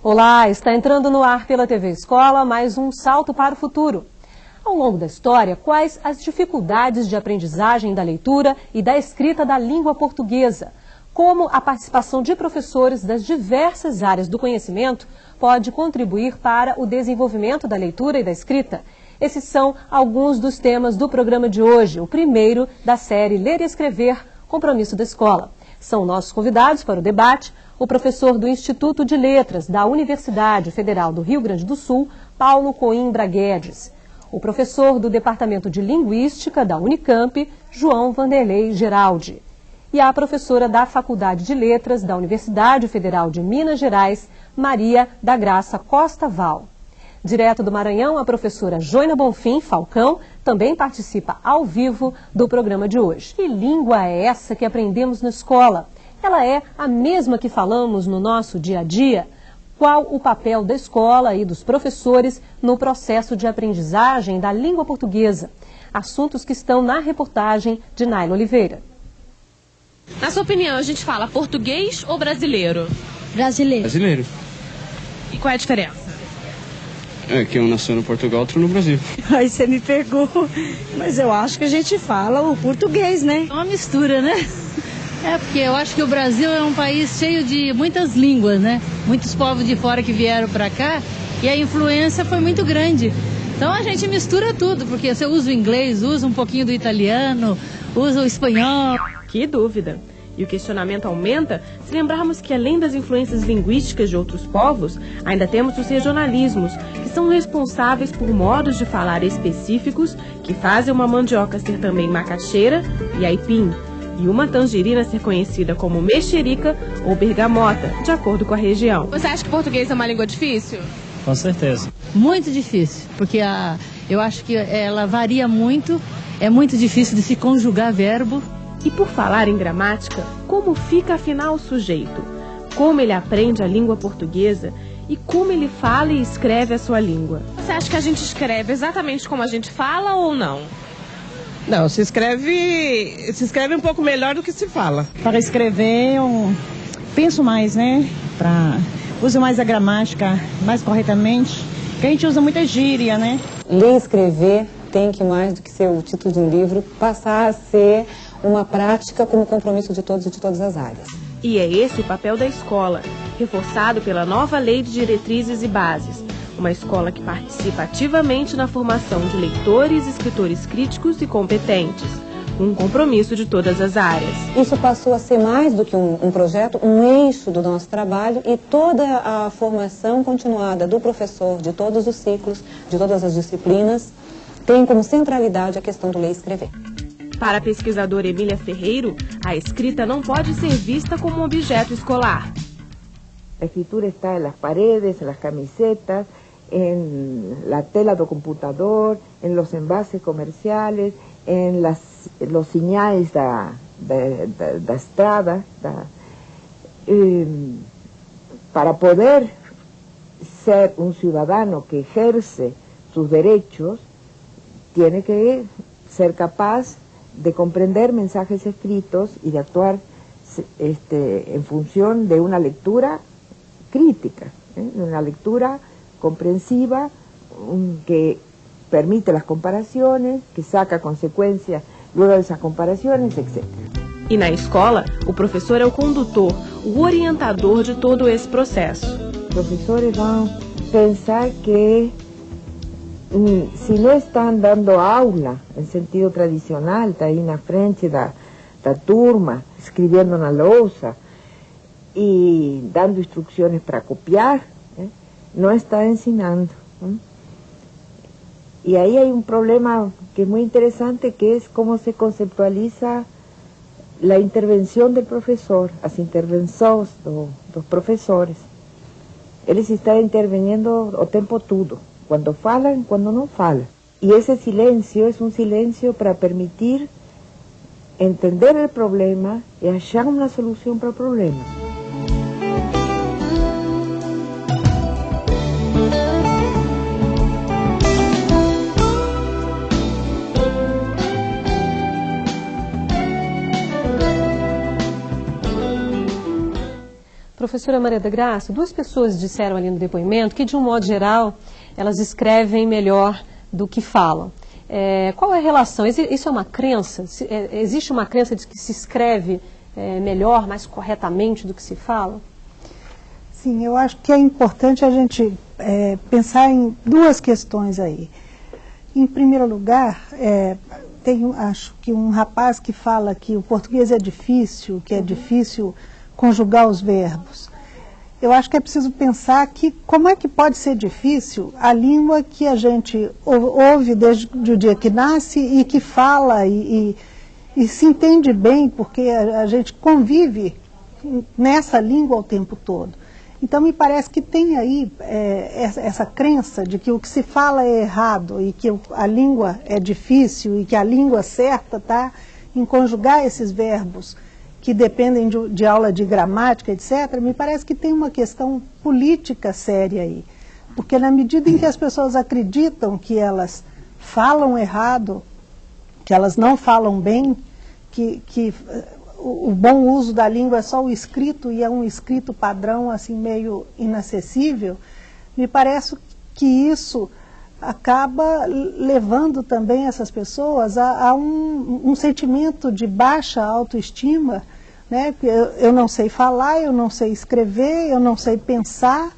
Olá, está entrando no ar pela TV Escola mais um Salto para o Futuro. Ao longo da história, quais as dificuldades de aprendizagem da leitura e da escrita da língua portuguesa? Como a participação de professores das diversas áreas do conhecimento pode contribuir para o desenvolvimento da leitura e da escrita? Esses são alguns dos temas do programa de hoje, o primeiro da série Ler e Escrever, Compromisso da Escola. São nossos convidados para o debate o professor do Instituto de Letras da Universidade Federal do Rio Grande do Sul, Paulo Coimbra Guedes. O professor do Departamento de Linguística da Unicamp, João Vanderlei Geraldi. E a professora da Faculdade de Letras da Universidade Federal de Minas Gerais, Maria da Graça Costa Val. Direto do Maranhão, a professora Joina Bonfim Falcão também participa ao vivo do programa de hoje. Que língua é essa que aprendemos na escola? Ela é a mesma que falamos no nosso dia a dia? Qual o papel da escola e dos professores no processo de aprendizagem da língua portuguesa? Assuntos que estão na reportagem de Naila Oliveira. Na sua opinião, a gente fala português ou brasileiro? Brasileiro. Brasileiro. E qual é a diferença? É que um nasceu no Portugal, outro no Brasil. Aí você me pegou, mas eu acho que a gente fala o português, né? É uma mistura, né? É, porque eu acho que o Brasil é um país cheio de muitas línguas, né? Muitos povos de fora que vieram pra cá e a influência foi muito grande. Então a gente mistura tudo, porque você usa o inglês, usa um pouquinho do italiano, usa o espanhol. Que dúvida! E o questionamento aumenta se lembrarmos que, além das influências linguísticas de outros povos, ainda temos os regionalismos, que são responsáveis por modos de falar específicos que fazem uma mandioca ser também macaxeira e aipim, e uma tangerina ser conhecida como mexerica ou bergamota, de acordo com a região. Você acha que português é uma língua difícil? Com certeza. Muito difícil, porque eu acho que ela varia muito, é muito difícil de se conjugar verbo. E por falar em gramática, como fica afinal o sujeito? Como ele aprende a língua portuguesa e como ele fala e escreve a sua língua? Você acha que a gente escreve exatamente como a gente fala ou não? Não, se escreve um pouco melhor do que se fala. Para escrever, eu penso mais, né? Uso mais a gramática mais corretamente, porque a gente usa muita gíria, né? Ler e escrever tem que, mais do que ser o título de um livro, passar a ser uma prática como compromisso de todos e de todas as áreas. E é esse o papel da escola, reforçado pela nova Lei de Diretrizes e Bases. Uma escola que participa ativamente na formação de leitores e escritores críticos e competentes. Um compromisso de todas as áreas. Isso passou a ser mais do que um projeto, um eixo do nosso trabalho, e toda a formação continuada do professor, de todos os ciclos, de todas as disciplinas, tem como centralidade a questão do ler e escrever. Para a pesquisadora Emília Ferreiro, a escrita não pode ser vista como um objeto escolar. A escritura está en las paredes, en las camisetas, en la tela do computador, en los envases comerciales, en los señales da estrada. Para poder ser un ciudadano que ejerce sus derechos, tiene que ser capaz de comprender mensajes escritos y de actuar en función de una lectura crítica, una lectura comprensiva, que permite las comparaciones, que saca consecuencias luego de esas comparaciones, etc. E na escola, o professor é o condutor, o orientador de todo esse processo. Os professores vão pensar que se não estão dando aula em sentido tradicional, está aí na frente da turma, escrevendo na lousa e dando instruções para copiar, não está ensinando. E aí há um problema que é muito interessante, que é como se conceptualiza a intervenção do professor, as intervenções dos professores. Eles estão intervenindo o tempo todo, quando falam, quando não falam. E esse silêncio é um silêncio para permitir entender o problema e achar uma solução para o problema. Professora Maria da Graça, duas pessoas disseram ali no depoimento que, de um modo geral, elas escrevem melhor do que falam. Qual é a relação? Isso é uma crença? Existe uma crença de que se escreve melhor, mais corretamente do que se fala? Sim, eu acho que é importante a gente pensar em duas questões aí. Em primeiro lugar, acho que um rapaz que fala que o português é difícil, que é difícil conjugar os verbos. Eu acho que é preciso pensar que como é que pode ser difícil a língua que a gente ouve desde o dia que nasce e que fala e se entende bem, porque a gente convive nessa língua o tempo todo. Então me parece que tem aí essa crença de que o que se fala é errado e que a língua é difícil e que a língua certa está em conjugar esses verbos que dependem de aula de gramática, etc., me parece que tem uma questão política séria aí. Porque na medida em que as pessoas acreditam que elas falam errado, que elas não falam bem, que o bom uso da língua é só o escrito e é um escrito padrão, assim, meio inacessível, me parece que isso acaba levando também essas pessoas a um sentimento de baixa autoestima, né? Eu não sei falar, eu não sei escrever, eu não sei pensar,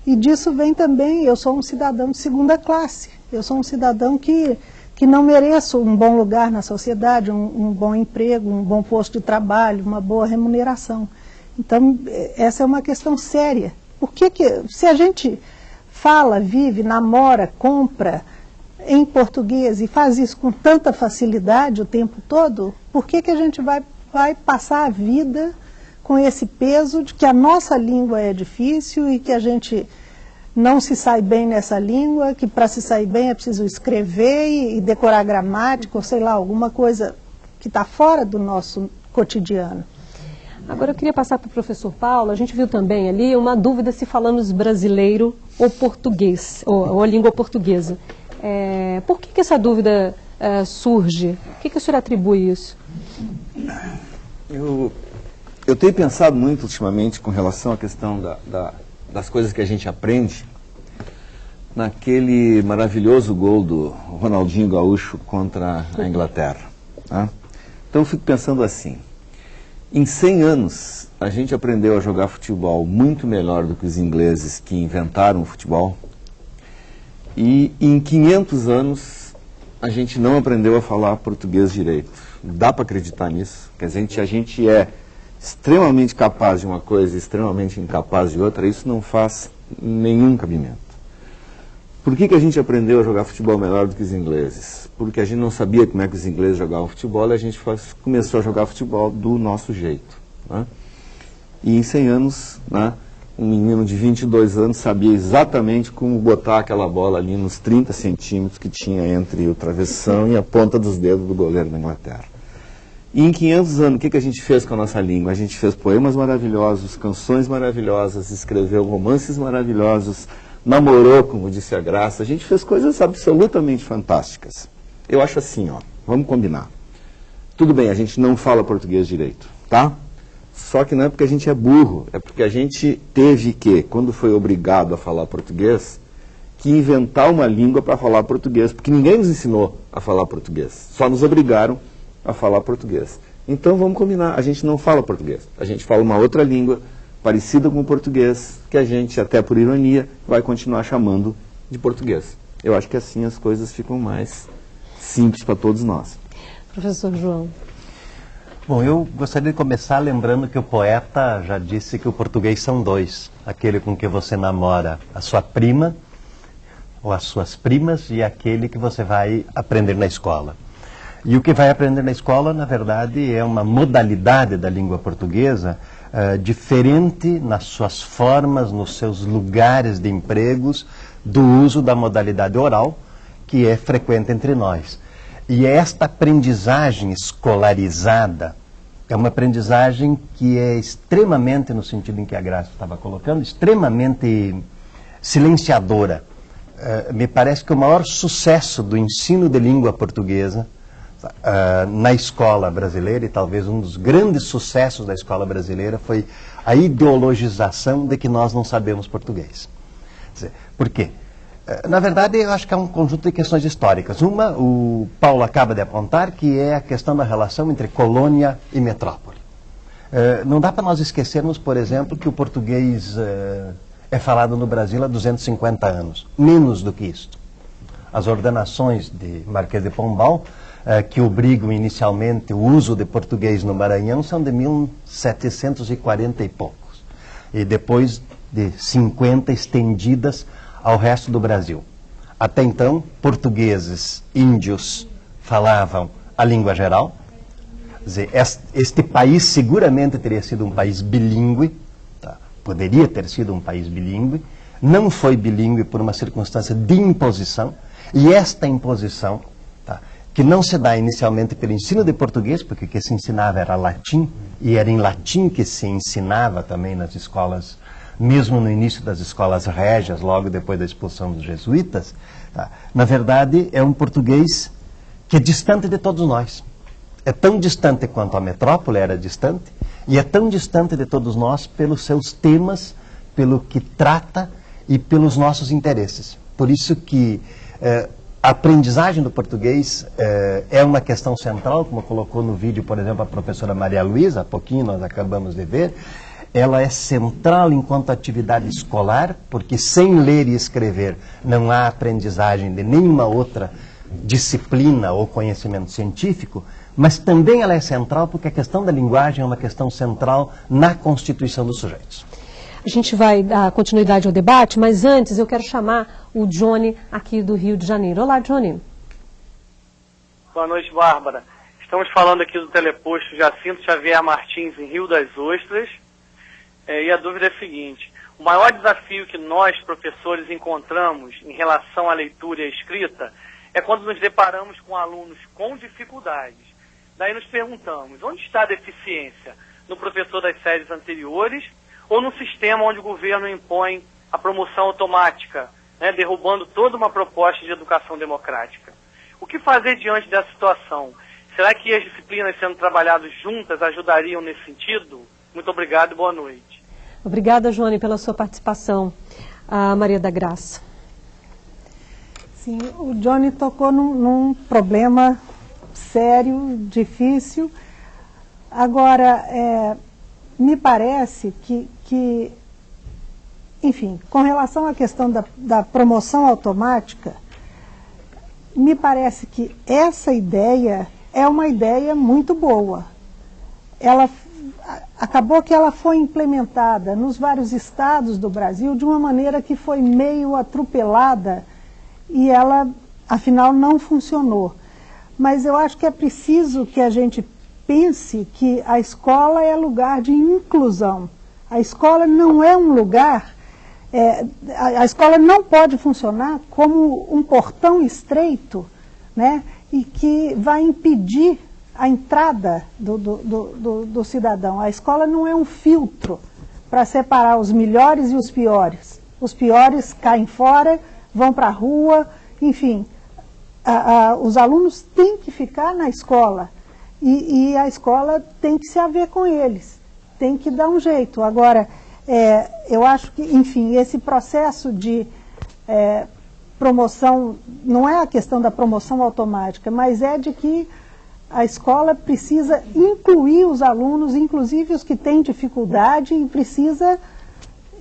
e disso vem também, eu sou um cidadão de segunda classe, eu sou um cidadão que não mereço um bom lugar na sociedade, um bom emprego, um bom posto de trabalho, uma boa remuneração. Então, essa é uma questão séria. Por que se a gente fala, vive, namora, compra em português e faz isso com tanta facilidade o tempo todo, por que a gente vai passar a vida com esse peso de que a nossa língua é difícil e que a gente não se sai bem nessa língua, que para se sair bem é preciso escrever e decorar gramática, ou sei lá, alguma coisa que está fora do nosso cotidiano. Agora eu queria passar para o professor Paulo. A gente viu também ali uma dúvida se falamos brasileiro ou português, ou a língua portuguesa. Por que essa dúvida surge? O que o senhor atribui isso? Eu tenho pensado muito ultimamente com relação à questão das coisas que a gente aprende naquele maravilhoso gol do Ronaldinho Gaúcho contra a Inglaterra. Tá? Então eu fico pensando assim, em 100 anos a gente aprendeu a jogar futebol muito melhor do que os ingleses que inventaram o futebol, e em 500 anos a gente não aprendeu a falar português direito. Dá para acreditar nisso? Quer dizer, a gente é extremamente capaz de uma coisa e extremamente incapaz de outra, isso não faz nenhum cabimento. Por que a gente aprendeu a jogar futebol melhor do que os ingleses? Porque a gente não sabia como é que os ingleses jogavam futebol e a gente começou a jogar futebol do nosso jeito. Né? E em 100 anos, né, um menino de 22 anos sabia exatamente como botar aquela bola ali nos 30 centímetros que tinha entre o travessão e a ponta dos dedos do goleiro da Inglaterra. E em 500 anos, o que a gente fez com a nossa língua? A gente fez poemas maravilhosos, canções maravilhosas, escreveu romances maravilhosos, namorou, como disse a Graça, a gente fez coisas absolutamente fantásticas. Eu acho assim, ó, vamos combinar. Tudo bem, a gente não fala português direito, tá? Só que não é porque a gente é burro, é porque a gente teve que, quando foi obrigado a falar português, que inventar uma língua para falar português, porque ninguém nos ensinou a falar português, só nos obrigaram a falar português. Então vamos combinar, a gente não fala português, a gente fala uma outra língua parecida com o português, que a gente, até por ironia, vai continuar chamando de português. Eu acho que assim as coisas ficam mais simples para todos nós. Professor João. Bom, eu gostaria de começar lembrando que o poeta já disse que o português são dois. Aquele com que você namora a sua prima, ou as suas primas, e aquele que você vai aprender na escola. E o que vai aprender na escola, na verdade, é uma modalidade da língua portuguesa diferente nas suas formas, nos seus lugares de empregos, do uso da modalidade oral, que é frequente entre nós. E esta aprendizagem escolarizada é uma aprendizagem que é extremamente, no sentido em que a Graça estava colocando, extremamente silenciadora. Me parece que o maior sucesso do ensino de língua portuguesa, na escola brasileira, e talvez um dos grandes sucessos da escola brasileira foi a ideologização de que nós não sabemos português. Por quê? Na verdade, eu acho que é um conjunto de questões históricas. Uma, o Paulo acaba de apontar, que é a questão da relação entre colônia e metrópole. Não dá para nós esquecermos, por exemplo, que o português é falado no Brasil há 250 anos. Menos do que isso. As ordenações de Marquês de Pombal, que obrigam inicialmente o uso de português no Maranhão, são de 1740 e poucos. E depois de 50 estendidas ao resto do Brasil. Até então, portugueses, índios falavam a língua geral. Quer dizer, este país seguramente teria sido um país bilíngue, tá? Poderia ter sido um país bilíngue, não foi bilíngue por uma circunstância de imposição, e esta imposição, tá? Que não se dá inicialmente pelo ensino de português, porque o que se ensinava era latim, e era em latim que se ensinava também nas escolas, mesmo no início das escolas régias, logo depois da expulsão dos jesuítas, tá? Na verdade é um português que é distante de todos nós. É tão distante quanto a metrópole era distante, e é tão distante de todos nós pelos seus temas, pelo que trata e pelos nossos interesses. Por isso que a aprendizagem do português é uma questão central, como colocou no vídeo, por exemplo, a professora Maria Luísa, há pouquinho nós acabamos de ver. Ela é central enquanto atividade escolar, porque sem ler e escrever não há aprendizagem de nenhuma outra disciplina ou conhecimento científico, mas também ela é central porque a questão da linguagem é uma questão central na constituição dos sujeitos. A gente vai dar continuidade ao debate, mas antes eu quero chamar o Johnny aqui do Rio de Janeiro. Olá, Johnny. Boa noite, Bárbara. Estamos falando aqui do teleposto Jacinto Xavier Martins, em Rio das Ostras. E a dúvida é a seguinte: o maior desafio que nós, professores, encontramos em relação à leitura e à escrita é quando nos deparamos com alunos com dificuldades. Daí nos perguntamos, onde está a deficiência? No professor das séries anteriores ou no sistema onde o governo impõe a promoção automática, né, derrubando toda uma proposta de educação democrática? O que fazer diante dessa situação? Será que as disciplinas sendo trabalhadas juntas ajudariam nesse sentido? Muito obrigado e boa noite. Obrigada, Johnny, pela sua participação. A Maria da Graça. Sim, o Johnny tocou num problema sério, difícil. Agora, me parece que, enfim, com relação à questão da promoção automática, me parece que essa ideia é uma ideia muito boa. Acabou que ela foi implementada nos vários estados do Brasil de uma maneira que foi meio atropelada e ela, afinal, não funcionou. Mas eu acho que é preciso que a gente pense que a escola é lugar de inclusão. A escola não é um lugar, a escola não pode funcionar como um portão estreito, né, e que vai impedir a entrada do cidadão. A escola não é um filtro para separar os melhores e os piores. Os piores caem fora, vão para a rua, enfim. Os alunos têm que ficar na escola e a escola tem que se haver com eles, tem que dar um jeito. Agora, eu acho que, enfim, esse processo de promoção, não é a questão da promoção automática, mas é de que a escola precisa incluir os alunos, inclusive os que têm dificuldade, e precisa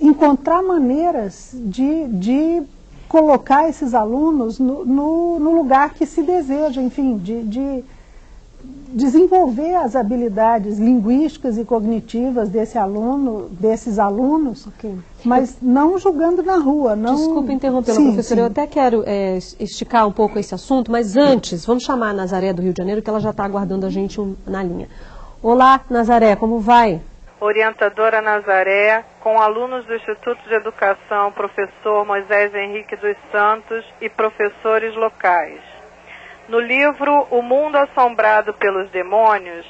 encontrar maneiras de colocar esses alunos no lugar que se deseja, enfim, de desenvolver as habilidades linguísticas e cognitivas desses alunos, okay, mas não jogando na rua. Não... Desculpa interrompê-la, professora, eu até quero esticar um pouco esse assunto, mas antes, vamos chamar a Nazaré do Rio de Janeiro, que ela já está aguardando a gente na linha. Olá, Nazaré, como vai? Orientadora Nazaré, com alunos do Instituto de Educação, professor Moisés Henrique dos Santos e professores locais. No livro O Mundo Assombrado pelos Demônios,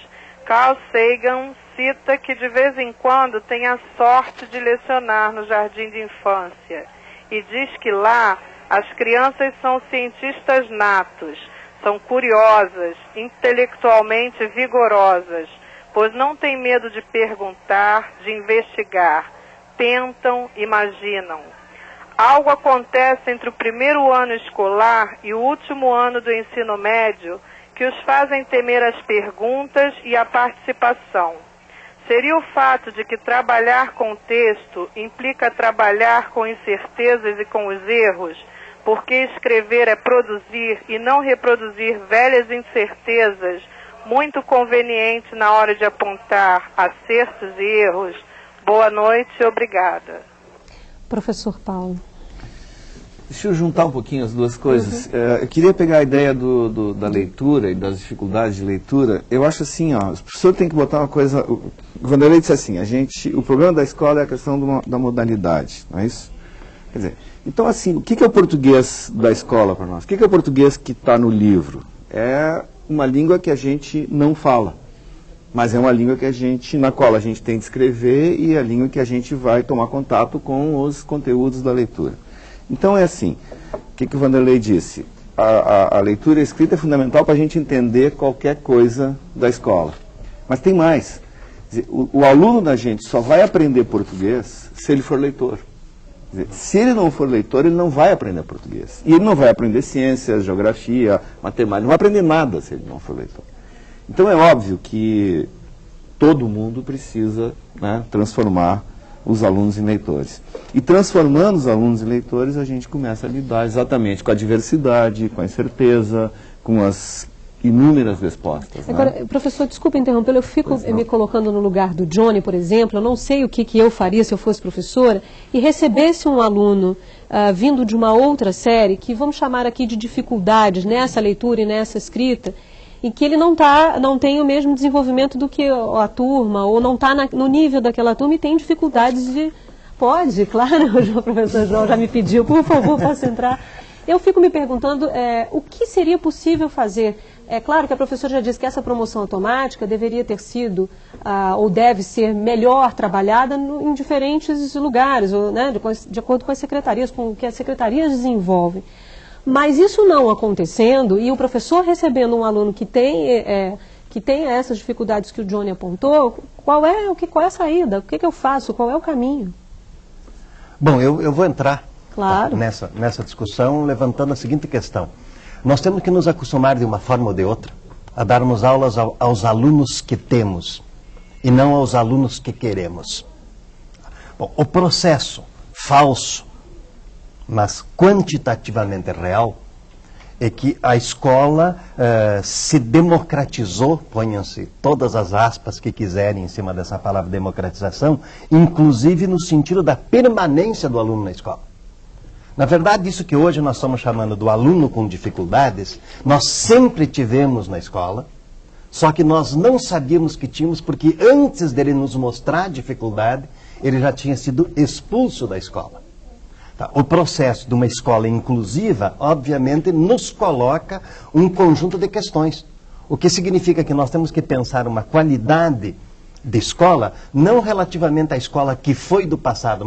Carl Sagan cita que de vez em quando tem a sorte de lecionar no jardim de infância e diz que lá as crianças são cientistas natos, São curiosas, intelectualmente vigorosas, pois não têm medo de perguntar, de investigar. Tentam, imaginam. Algo acontece entre o primeiro ano escolar e o último ano do ensino médio que os fazem temer as perguntas e a participação. Seria o fato de que trabalhar com o texto implica trabalhar com incertezas e com os erros, porque escrever é produzir e não reproduzir velhas incertezas, muito conveniente na hora de apontar acertos e erros. Boa noite e obrigada. Professor Paulo. Deixa eu juntar um pouquinho as duas coisas. Eu queria pegar a ideia da leitura e das dificuldades de leitura. Eu acho assim, ó, o professor tem que botar uma coisa... O Vanderlei disse assim, o problema da escola é a questão da modalidade, não é isso? Quer dizer, então assim, o que é o português da escola para nós? O que é o português que está no livro? É uma língua que a gente não fala, mas é uma língua que na qual a gente tem de escrever e é a língua que a gente vai tomar contato com os conteúdos da leitura. Então é assim, o que o Vanderlei disse? A leitura e a escrita é fundamental para a gente entender qualquer coisa da escola. Mas tem mais. Quer dizer, o aluno da gente só vai aprender português se ele for leitor. Quer dizer, se ele não for leitor, ele não vai aprender português. E ele não vai aprender ciências, geografia, matemática, não vai aprender nada se ele não for leitor. Então é óbvio que todo mundo precisa, né, transformar os alunos em leitores. E transformando os alunos em leitores, a gente começa a lidar exatamente com a diversidade, com a incerteza, com as inúmeras respostas. Agora, né? Professor, desculpa interrompê-lo, eu fico me colocando no lugar do Johnny, por exemplo, eu não sei o que eu faria se eu fosse professora, e recebesse um aluno vindo de uma outra série, que vamos chamar aqui de dificuldades nessa leitura e nessa escrita, e que ele não tem o mesmo desenvolvimento do que a turma, ou não está no nível daquela turma e tem dificuldades de... Pode, claro, o professor João já me pediu, por favor, posso entrar? Eu fico me perguntando o que seria possível fazer. É claro que a professora já disse que essa promoção automática deveria ter sido, ou deve ser melhor trabalhada em diferentes lugares, ou, né, de acordo com as secretarias, com o que as secretarias desenvolvem. Mas isso não acontecendo, e o professor recebendo um aluno que tem essas dificuldades que o Johnny apontou, qual é a saída? O que eu faço? Qual é o caminho? Bom, eu vou entrar claro. nessa discussão levantando a seguinte questão. Nós temos que nos acostumar de uma forma ou de outra a darmos aulas aos alunos que temos e não aos alunos que queremos. Bom, o processo falso, mas quantitativamente real, é que a escola se democratizou, ponham-se todas as aspas que quiserem em cima dessa palavra democratização, inclusive no sentido da permanência do aluno na escola. Na verdade, isso que hoje nós estamos chamando do aluno com dificuldades, nós sempre tivemos na escola, só que nós não sabíamos que tínhamos, porque antes dele nos mostrar a dificuldade, ele já tinha sido expulso da escola. Tá. O processo de uma escola inclusiva, obviamente, nos coloca um conjunto de questões. O que significa que nós temos que pensar uma qualidade de escola, não relativamente à escola que foi do passado,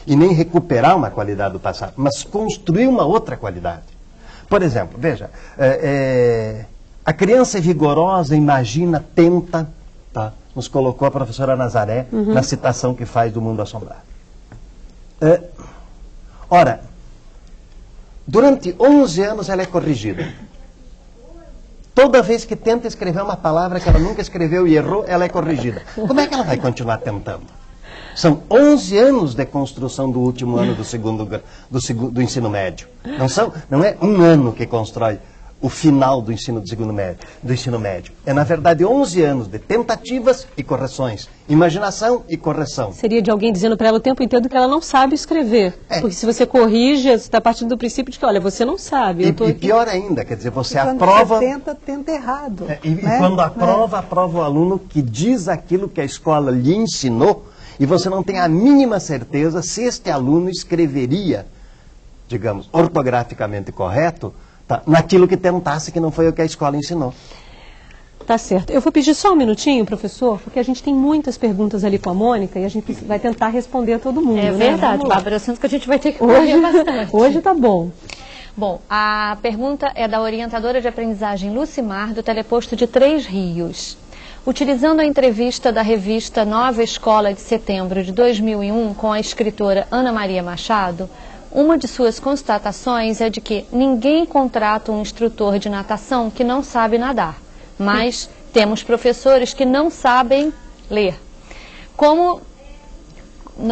e nem recuperar uma qualidade do passado, mas construir uma outra qualidade. Por exemplo, veja, a criança é vigorosa, imagina, tenta, tá? Nos colocou a professora Nazaré na citação que faz do Mundo Assombrado. Ora, durante 11 anos ela é corrigida. Toda vez que tenta escrever uma palavra que ela nunca escreveu e errou, ela é corrigida. Como é que ela vai continuar tentando? São 11 anos de construção do último ano do ensino médio. Não é um ano que constrói o final do ensino médio. É, na verdade, 11 anos de tentativas e correções. Imaginação e correção. Seria de alguém dizendo para ela o tempo inteiro que ela não sabe escrever. Porque se você corrige, você está partindo do princípio de que, olha, você não sabe. E pior ainda, quer dizer, você quando aprova... Você tenta errado. E quando aprova o aluno que diz aquilo que a escola lhe ensinou, e você não tem a mínima certeza se este aluno escreveria, digamos, ortograficamente correto, tá, naquilo que tentasse, que não foi o que a escola ensinou. Tá certo. Eu vou pedir só um minutinho, professor, porque a gente tem muitas perguntas ali com a Mônica e a gente vai tentar responder a todo mundo. É né? verdade, Bárbara, eu sinto que a gente vai ter que correr bastante. Hoje tá bom. Bom, a pergunta é da orientadora de aprendizagem Lucimar, do Teleposto de Três Rios. Utilizando a entrevista da revista Nova Escola de setembro de 2001 com a escritora Ana Maria Machado, uma de suas constatações é de que ninguém contrata um instrutor de natação que não sabe nadar, mas temos professores que não sabem ler.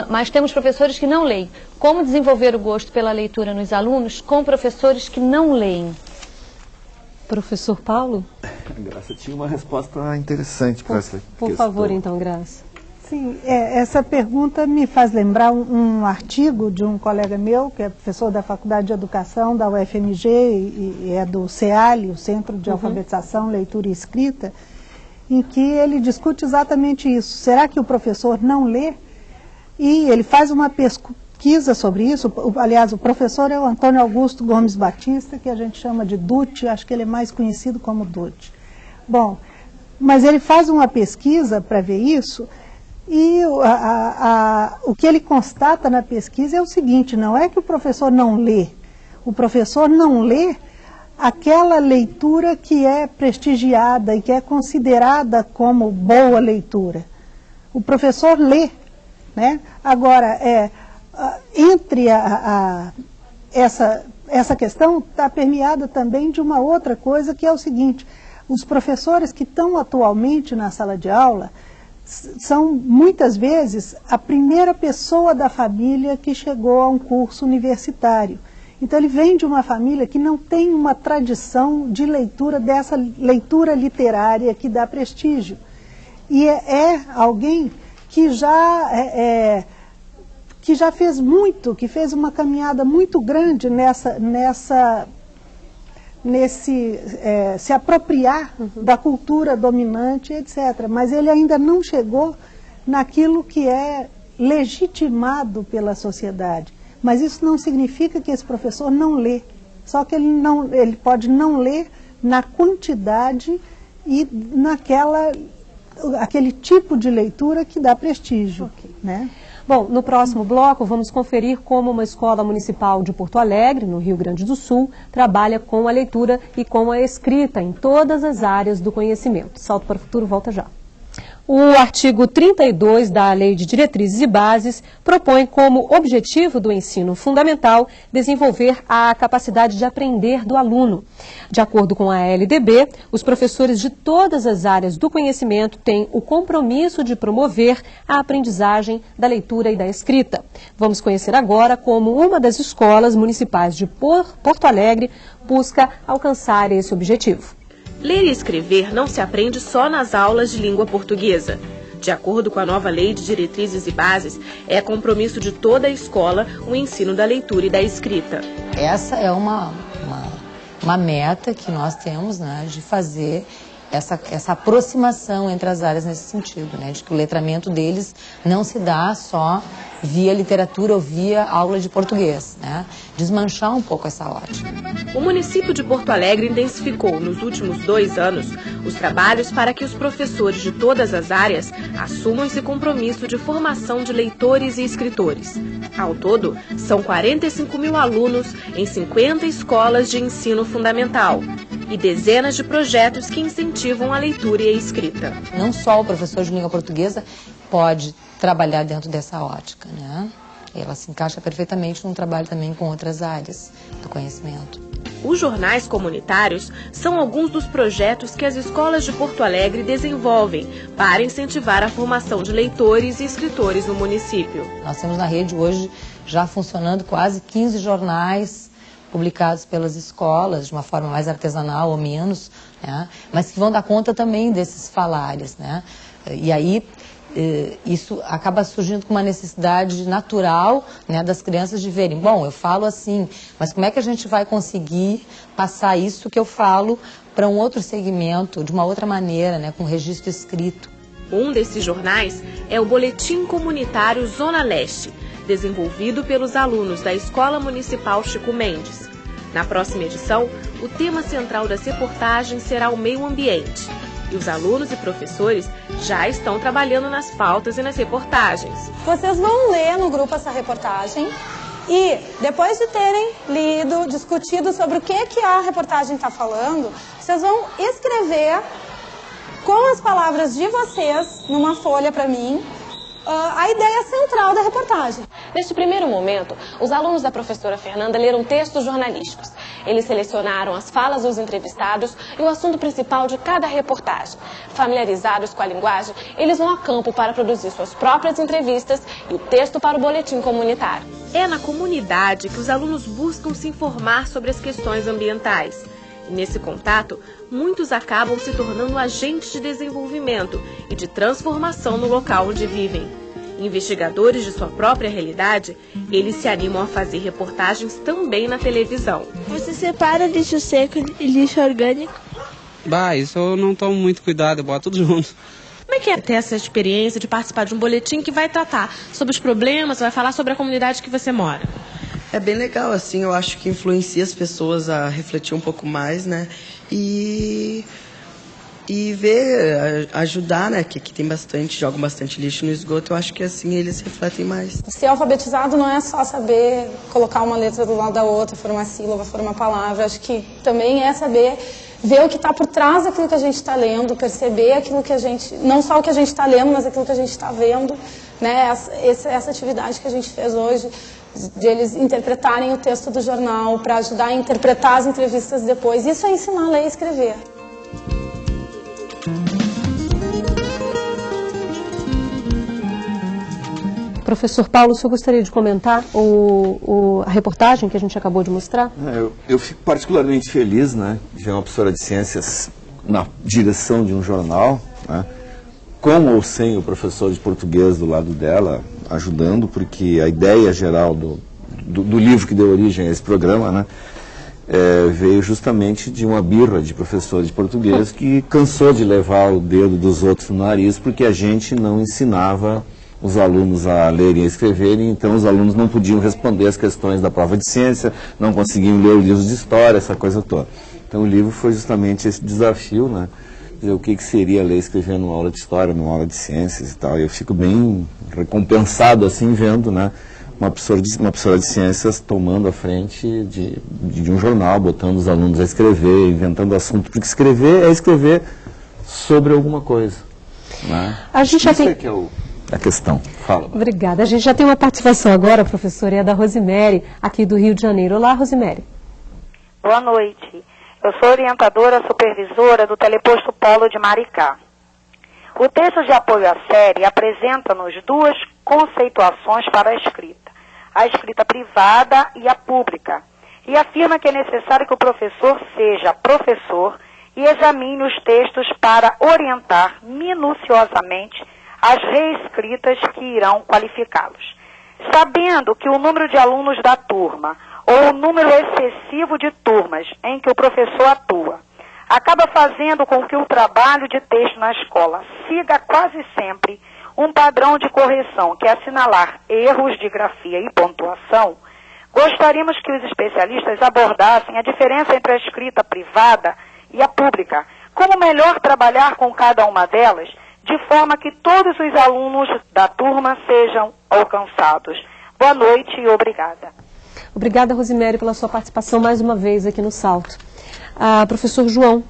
Mas temos professores que não leem. Como desenvolver o gosto pela leitura nos alunos com professores que não leem? Professor Paulo? A Graça tinha uma resposta interessante para essa questão. Por favor, então, Graça. Sim, essa pergunta me faz lembrar um artigo de um colega meu, que é professor da Faculdade de Educação da UFMG e é do CEALI, o Centro de Alfabetização, Leitura e Escrita, em que ele discute exatamente isso. Será que o professor não lê? E ele faz uma pesquisa sobre isso. Aliás, o professor é o Antônio Augusto Gomes Batista, que a gente chama de Dutti, acho que ele é mais conhecido como Dutti. Bom, mas ele faz uma pesquisa para ver isso, e o que ele constata na pesquisa é o seguinte: não é que o professor não lê, o professor não lê aquela leitura que é prestigiada e que é considerada como boa leitura. O professor lê, né? Agora, entre essa questão está permeada também de uma outra coisa, que é o seguinte: os professores que estão atualmente na sala de aula são, muitas vezes, a primeira pessoa da família que chegou a um curso universitário. Então, ele vem de uma família que não tem uma tradição de leitura, dessa leitura literária que dá prestígio. E é alguém que já fez muito, que fez uma caminhada muito grande se apropriar da cultura dominante, etc. Mas ele ainda não chegou naquilo que é legitimado pela sociedade. Mas isso não significa que esse professor não lê. Só que ele pode não ler na quantidade e aquele tipo de leitura que dá prestígio, né? Bom, no próximo bloco vamos conferir como uma escola municipal de Porto Alegre, no Rio Grande do Sul, trabalha com a leitura e com a escrita em todas as áreas do conhecimento. Salto para o Futuro volta já. O artigo 32 da Lei de Diretrizes e Bases propõe como objetivo do ensino fundamental desenvolver a capacidade de aprender do aluno. De acordo com a LDB, os professores de todas as áreas do conhecimento têm o compromisso de promover a aprendizagem da leitura e da escrita. Vamos conhecer agora como uma das escolas municipais de Porto Alegre busca alcançar esse objetivo. Ler e escrever não se aprende só nas aulas de língua portuguesa. De acordo com a nova Lei de Diretrizes e Bases, é compromisso de toda a escola o ensino da leitura e da escrita. Essa é uma meta que nós temos, né, de fazer essa aproximação entre as áreas nesse sentido, né, de que o letramento deles não se dá só via literatura ou via aula de português, né, desmanchar um pouco essa ótica. O município de Porto Alegre intensificou nos últimos 2 anos os trabalhos para que os professores de todas as áreas assumam esse compromisso de formação de leitores e escritores. Ao todo, são 45 mil alunos em 50 escolas de ensino fundamental e dezenas de projetos que incentivam a leitura e a escrita. Não só o professor de língua portuguesa pode trabalhar dentro dessa ótica, né? Ela se encaixa perfeitamente num trabalho também com outras áreas do conhecimento. Os jornais comunitários são alguns dos projetos que as escolas de Porto Alegre desenvolvem para incentivar a formação de leitores e escritores no município. Nós temos na rede hoje já funcionando quase 15 jornais publicados pelas escolas, de uma forma mais artesanal ou menos, né? Mas que vão dar conta também desses falares, né? E aí isso acaba surgindo com uma necessidade natural, né, das crianças de verem, bom, eu falo assim, mas como é que a gente vai conseguir passar isso que eu falo para um outro segmento, de uma outra maneira, né, com registro escrito. Um desses jornais é o Boletim Comunitário Zona Leste, desenvolvido pelos alunos da Escola Municipal Chico Mendes. Na próxima edição, o tema central das reportagens será o meio ambiente. E os alunos e professores já estão trabalhando nas pautas e nas reportagens. Vocês vão ler no grupo essa reportagem E depois de terem lido, discutido sobre o que a reportagem está falando, vocês vão escrever com as palavras de vocês, numa folha para mim, a ideia central da reportagem. Neste primeiro momento, os alunos da professora Fernanda leram textos jornalísticos. Eles selecionaram as falas dos entrevistados e o assunto principal de cada reportagem. Familiarizados com a linguagem, eles vão a campo para produzir suas próprias entrevistas e o texto para o boletim comunitário. É na comunidade que os alunos buscam se informar sobre as questões ambientais. E nesse contato, muitos acabam se tornando agentes de desenvolvimento e de transformação no local onde vivem. Investigadores de sua própria realidade, eles se animam a fazer reportagens também na televisão. Você separa lixo seco e lixo orgânico? Isso eu não tomo muito cuidado, eu boto tudo junto. Como é que é ter essa experiência de participar de um boletim que vai tratar sobre os problemas, vai falar sobre a comunidade que você mora? É bem legal, assim, eu acho que influencia as pessoas a refletir um pouco mais, né? E ver, ajudar, né? Que aqui tem bastante, jogam bastante lixo no esgoto, eu acho que assim eles refletem mais. Ser alfabetizado não é só saber colocar uma letra do lado da outra, formar sílaba, formar palavra, acho que também é saber ver o que está por trás daquilo que a gente está lendo, perceber aquilo que a gente, não só o que a gente está lendo, mas aquilo que a gente está vendo, né? Essa atividade que a gente fez hoje, de eles interpretarem o texto do jornal, para ajudar a interpretar as entrevistas depois. Isso é ensinar a ler e escrever. Professor Paulo, o senhor gostaria de comentar a reportagem que a gente acabou de mostrar? Eu fico particularmente feliz, né, de ver uma professora de ciências na direção de um jornal, né, com ou sem o professor de português do lado dela, ajudando, porque a ideia geral do livro que deu origem a esse programa, né, veio justamente de uma birra de professor de português que cansou de levar o dedo dos outros no nariz, porque a gente não ensinava os alunos a lerem e escreverem, então os alunos não podiam responder as questões da prova de ciência, não conseguiam ler os livros de história, essa coisa toda. Então o livro foi justamente esse desafio, né? O que seria ler e escrever numa aula de história, numa aula de ciências e tal. E eu fico bem recompensado assim vendo, né, uma professora de ciências tomando a frente de um jornal, botando os alunos a escrever, inventando assunto, porque escrever é escrever sobre alguma coisa, né? A gente já tem... é que é a questão. Fala. Obrigada. A gente já tem uma participação agora, professora, é da Rosemary, aqui do Rio de Janeiro. Olá, Rosemary. Boa noite. Eu sou orientadora supervisora do Teleposto Polo de Maricá. O texto de apoio à série apresenta-nos duas conceituações para a escrita privada e a pública, e afirma que é necessário que o professor seja professor e examine os textos para orientar minuciosamente as reescritas que irão qualificá-los. Sabendo que o número de alunos da turma ou o número excessivo de turmas em que o professor atua acaba fazendo com que o trabalho de texto na escola siga quase sempre um padrão de correção, que é assinalar erros de grafia e pontuação, gostaríamos que os especialistas abordassem a diferença entre a escrita privada e a pública, como melhor trabalhar com cada uma delas, de forma que todos os alunos da turma sejam alcançados. Boa noite e obrigada. Obrigada, Rosemary, pela sua participação mais uma vez aqui no Salto. Professor João.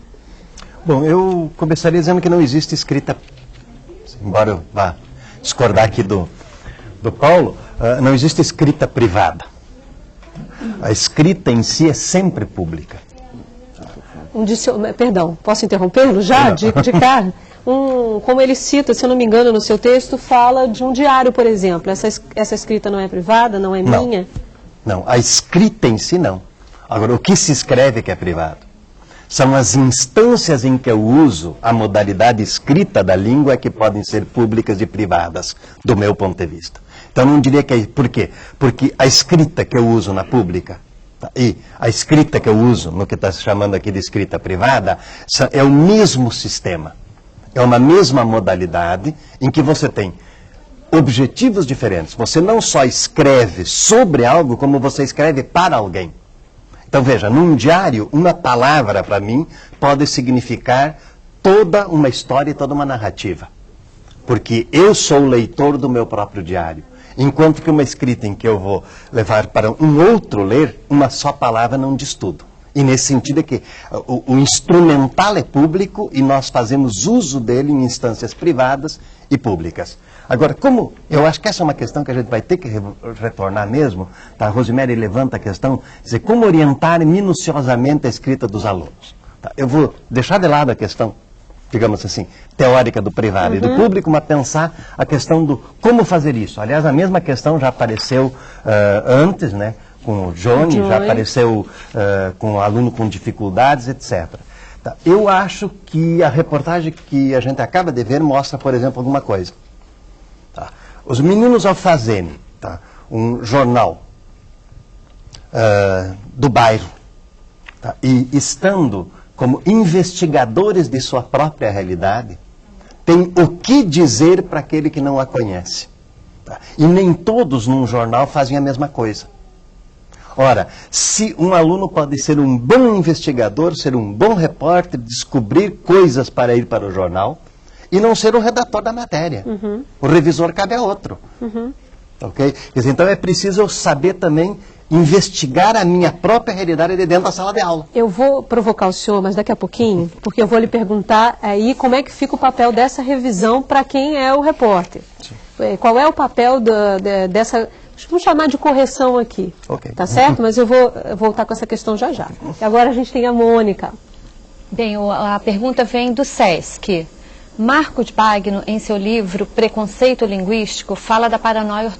Bom, eu começaria dizendo que não existe escrita, embora eu vá discordar aqui do Paulo, não existe escrita privada. A escrita em si é sempre pública. Perdão, posso interrompê-lo já? De cara? Como ele cita, se eu não me engano, no seu texto, fala de um diário, por exemplo. Essa escrita não é privada, não é minha? Não, a escrita em si não. Agora, o que se escreve é que é privado. São as instâncias em que eu uso a modalidade escrita da língua que podem ser públicas e privadas, do meu ponto de vista. Então, não diria que é... Por quê? Porque a escrita que eu uso na pública e a escrita que eu uso no que está se chamando aqui de escrita privada é o mesmo sistema. É uma mesma modalidade em que você tem objetivos diferentes. Você não só escreve sobre algo, como você escreve para alguém. Então veja, num diário, uma palavra para mim pode significar toda uma história e toda uma narrativa. Porque eu sou o leitor do meu próprio diário. Enquanto que uma escrita em que eu vou levar para um outro ler, uma só palavra não diz tudo. E nesse sentido é que o instrumental é público e nós fazemos uso dele em instâncias privadas e públicas. Agora, como eu acho que essa é uma questão que a gente vai ter que retornar mesmo, tá? A Rosemary levanta a questão, dizer, como orientar minuciosamente a escrita dos alunos. Tá? Eu vou deixar de lado a questão, digamos assim, teórica do privado e do público, mas pensar a questão do como fazer isso. Aliás, a mesma questão já apareceu antes, né? Com o Johnny, já apareceu com o aluno com dificuldades, etc. Tá. Eu acho que a reportagem que a gente acaba de ver mostra, por exemplo, alguma coisa. Tá. Os meninos ao fazerem um jornal do bairro, tá, e estando como investigadores de sua própria realidade, têm o que dizer para aquele que não a conhece. Tá. E nem todos num jornal fazem a mesma coisa. Ora, se um aluno pode ser um bom investigador, ser um bom repórter, descobrir coisas para ir para o jornal, e não ser o redator da matéria. O revisor cabe a outro. Ok? Quer dizer, então é preciso eu saber também investigar a minha própria realidade de dentro da sala de aula. Eu vou provocar o senhor, mas daqui a pouquinho, porque eu vou lhe perguntar aí como é que fica o papel dessa revisão para quem é o repórter. Sim. Qual é o papel dessa... Vamos chamar de correção aqui, tá certo? Mas eu vou voltar com essa questão já já. Agora a gente tem a Mônica. Bem, a pergunta vem do SESC. Marcos Bagno, em seu livro Preconceito Linguístico, fala da paranoia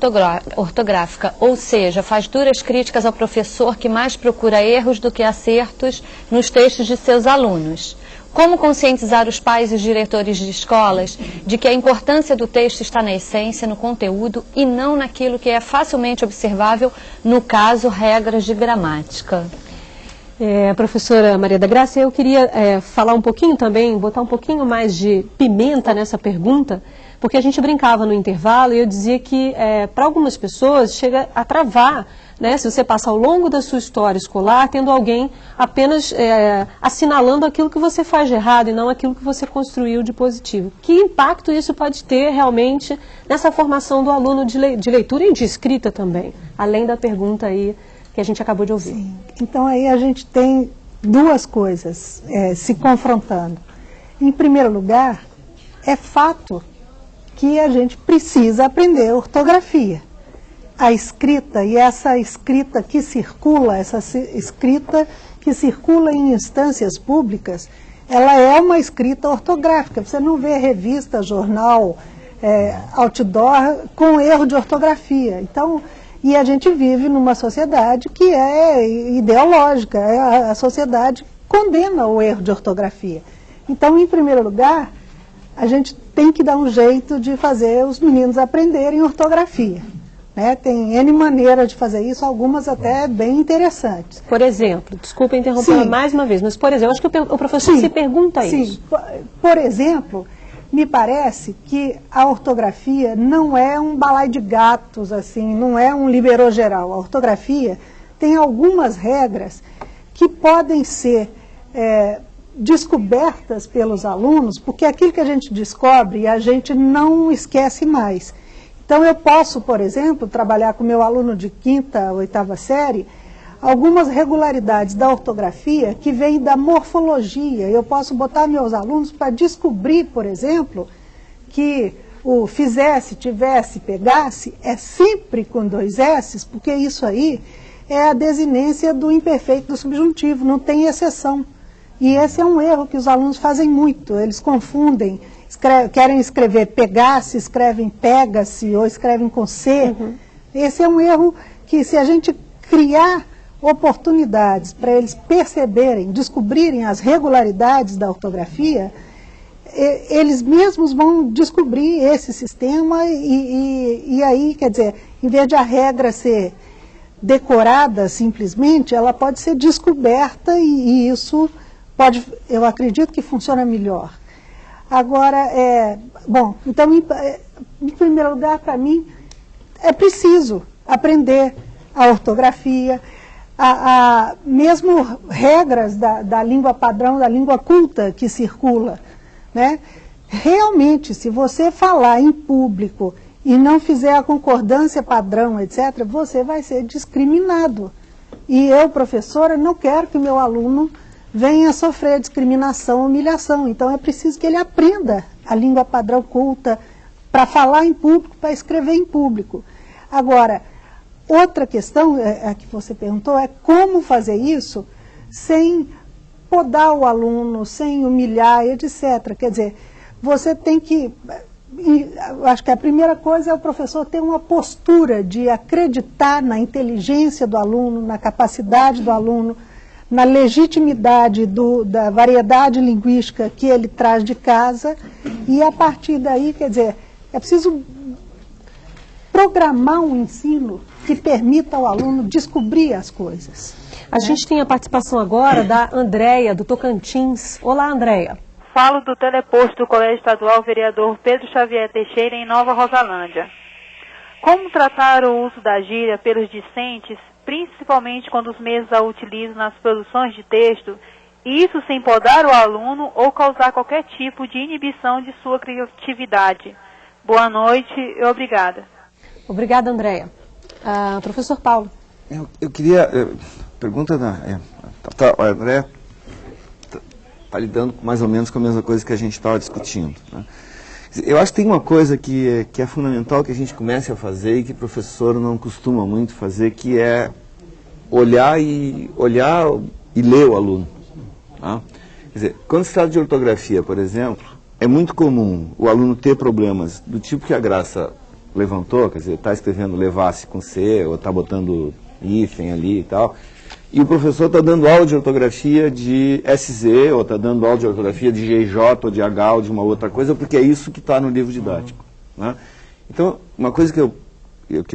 ortográfica, ou seja, faz duras críticas ao professor que mais procura erros do que acertos nos textos de seus alunos. Como conscientizar os pais e os diretores de escolas de que a importância do texto está na essência, no conteúdo e não naquilo que é facilmente observável, no caso, regras de gramática? Professora Maria da Graça, eu queria falar um pouquinho também, botar um pouquinho mais de pimenta nessa pergunta, porque a gente brincava no intervalo e eu dizia que para algumas pessoas chega a travar, né, se você passa ao longo da sua história escolar tendo alguém apenas assinalando aquilo que você faz de errado e não aquilo que você construiu de positivo. Que impacto isso pode ter realmente nessa formação do aluno de leitura e de escrita também, além da pergunta aí que a gente acabou de ouvir? Sim. Então aí a gente tem duas coisas se confrontando. Em primeiro lugar, é fato que a gente precisa aprender ortografia. A escrita, e essa escrita que circula, em instâncias públicas, ela é uma escrita ortográfica. Você não vê revista, jornal, outdoor com erro de ortografia. Então, e a gente vive numa sociedade que é ideológica, a sociedade condena o erro de ortografia. Então, em primeiro lugar, a gente tem que dar um jeito de fazer os meninos aprenderem ortografia. Né? Tem N maneiras de fazer isso, algumas até bem interessantes. Por exemplo, desculpa interromper mais uma vez, mas por exemplo, acho que o professor se pergunta isso. Por exemplo, me parece que a ortografia não é um balaio de gatos, assim, não é um liberou geral. A ortografia tem algumas regras que podem ser descobertas pelos alunos, porque é aquilo que a gente descobre a gente não esquece mais. Então eu posso, por exemplo, trabalhar com meu aluno de 5ª, 8ª série, algumas regularidades da ortografia que vêm da morfologia. Eu posso botar meus alunos para descobrir, por exemplo, que o fizesse, tivesse, pegasse é sempre com 2 S's, porque isso aí é a desinência do imperfeito do subjuntivo, não tem exceção. E esse é um erro que os alunos fazem muito, eles confundem, querem escrever pegasse, escrevem pega-se ou escrevem com C. Esse é um erro que, se a gente criar oportunidades para eles perceberem, descobrirem as regularidades da ortografia, eles mesmos vão descobrir esse sistema e aí, quer dizer, em vez de a regra ser decorada simplesmente, ela pode ser descoberta e isso pode, eu acredito que funciona melhor. Agora, bom, então, em primeiro lugar, para mim, é preciso aprender a ortografia, mesmo regras da língua padrão, da língua culta que circula, né? Realmente, se você falar em público e não fizer a concordância padrão, etc., você vai ser discriminado. E eu, professora, não quero que o meu aluno venha sofrer discriminação, humilhação. Então é preciso que ele aprenda a língua padrão culta para falar em público, para escrever em público. Agora, outra questão a que você perguntou é como fazer isso sem podar o aluno, sem humilhar, etc. Quer dizer, você tem que... Eu acho que a primeira coisa é o professor ter uma postura de acreditar na inteligência do aluno, na capacidade do aluno, na legitimidade da variedade linguística que ele traz de casa, e a partir daí, quer dizer, é preciso programar um ensino que permita ao aluno descobrir as coisas. A gente tem a participação agora da Andréia, do Tocantins. Olá, Andréia. Falo do teleposto do Colégio Estadual Vereador Pedro Xavier Teixeira, em Nova Rosalândia. Como tratar o uso da gíria pelos discentes, principalmente quando os mesmos a utilizam nas produções de texto, e isso sem podar o aluno ou causar qualquer tipo de inibição de sua criatividade? Boa noite e obrigada. Obrigada, Andréia. Professor Paulo. Eu queria... pergunta da... a Andréia está lidando mais ou menos com a mesma coisa que a gente estava discutindo, né? Eu acho que tem uma coisa que é fundamental que a gente comece a fazer e que o professor não costuma muito fazer, que é olhar e ler o aluno, tá? Quer dizer, quando se trata de ortografia, por exemplo, é muito comum o aluno ter problemas do tipo que a Graça levantou, quer dizer, está escrevendo levasse com C, ou está botando hífen ali e tal, e o professor está dando aula de ortografia de SZ, ou está dando aula de ortografia de GJ, ou de H, ou de uma outra coisa, porque é isso que está no livro didático, né? Então, uma coisa que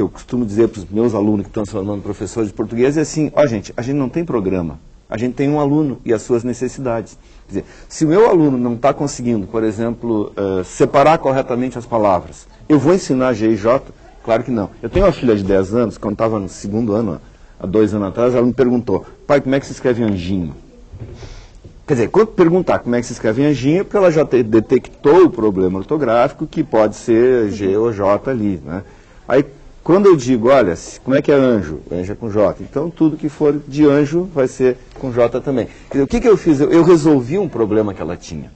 eu costumo dizer para os meus alunos que estão se formando professores de português é assim: ó, gente, a gente não tem programa, a gente tem um aluno e as suas necessidades. Quer dizer, se o meu aluno não está conseguindo, por exemplo, separar corretamente as palavras, eu vou ensinar GJ? Claro que não. Eu tenho uma filha de 10 anos, quando estava no segundo ano, há 2 anos atrás, ela me perguntou: pai, como é que se escreve anjinho? Quer dizer, quando perguntar como é que se escreve anjinho, é porque ela já detectou o problema ortográfico, que pode ser G ou J ali, né? Aí, quando eu digo, olha, como é que é anjo? Anjo é com J. Então, tudo que for de anjo vai ser com J também. Quer dizer, o que eu fiz? Eu resolvi um problema que ela tinha.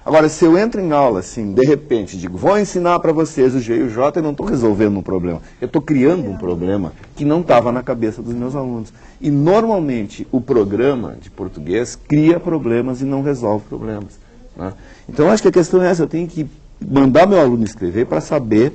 Agora, se eu entro em aula, assim, de repente, digo, vou ensinar para vocês o G e o J, eu não estou resolvendo um problema. Eu estou criando um problema que não estava na cabeça dos meus alunos. E, normalmente, o programa de português cria problemas e não resolve problemas, né? Então, acho que a questão é essa: eu tenho que mandar meu aluno escrever para saber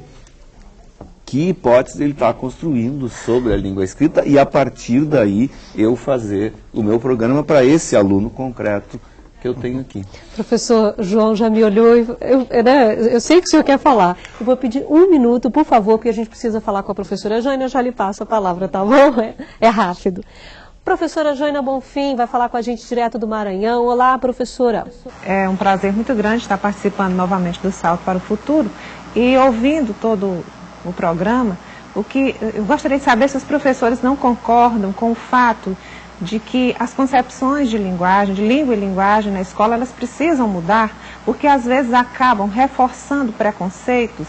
que hipótese ele está construindo sobre a língua escrita e, a partir daí, eu fazer o meu programa para esse aluno concreto que eu tenho aqui. Professor João já me olhou, eu sei que o senhor quer falar. Eu vou pedir 1 minuto, por favor, porque a gente precisa falar com a professora Jânia. Eu já lhe passo a palavra, tá bom? É rápido. Professora Jânia Bonfim vai falar com a gente direto do Maranhão. Olá, professora. É um prazer muito grande estar participando novamente do Salto para o Futuro e ouvindo todo o programa. O que eu gostaria de saber se os professores não concordam com o fato de que as concepções de linguagem, de língua e linguagem na escola, elas precisam mudar, porque às vezes acabam reforçando preconceitos,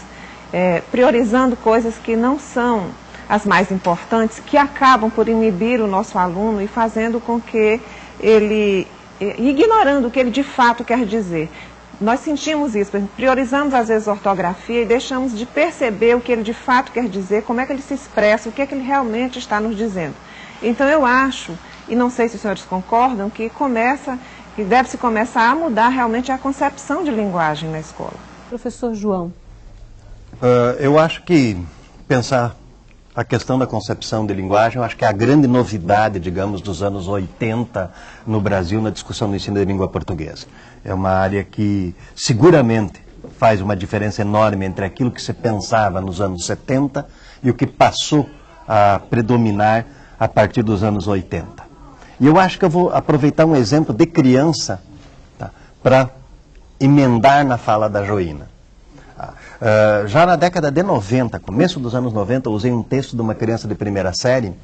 priorizando coisas que não são as mais importantes, que acabam por inibir o nosso aluno e fazendo com que ele, ignorando o que ele de fato quer dizer. Nós sentimos isso, priorizamos às vezes a ortografia e deixamos de perceber o que ele de fato quer dizer, como é que ele se expressa, o que é que ele realmente está nos dizendo. Então eu acho, e não sei se os senhores concordam, que deve-se começar a mudar realmente a concepção de linguagem na escola. Professor João. Eu acho que pensar a questão da concepção de linguagem, eu acho que é a grande novidade, digamos, dos anos 80 no Brasil na discussão do ensino da língua portuguesa. É uma área que seguramente faz uma diferença enorme entre aquilo que se pensava nos anos 70 e o que passou a predominar a partir dos anos 80. E eu acho que eu vou aproveitar um exemplo de criança, tá, para emendar na fala da Joína. Já na década de 90, começo dos anos 90, eu usei um texto de uma criança de 1ª série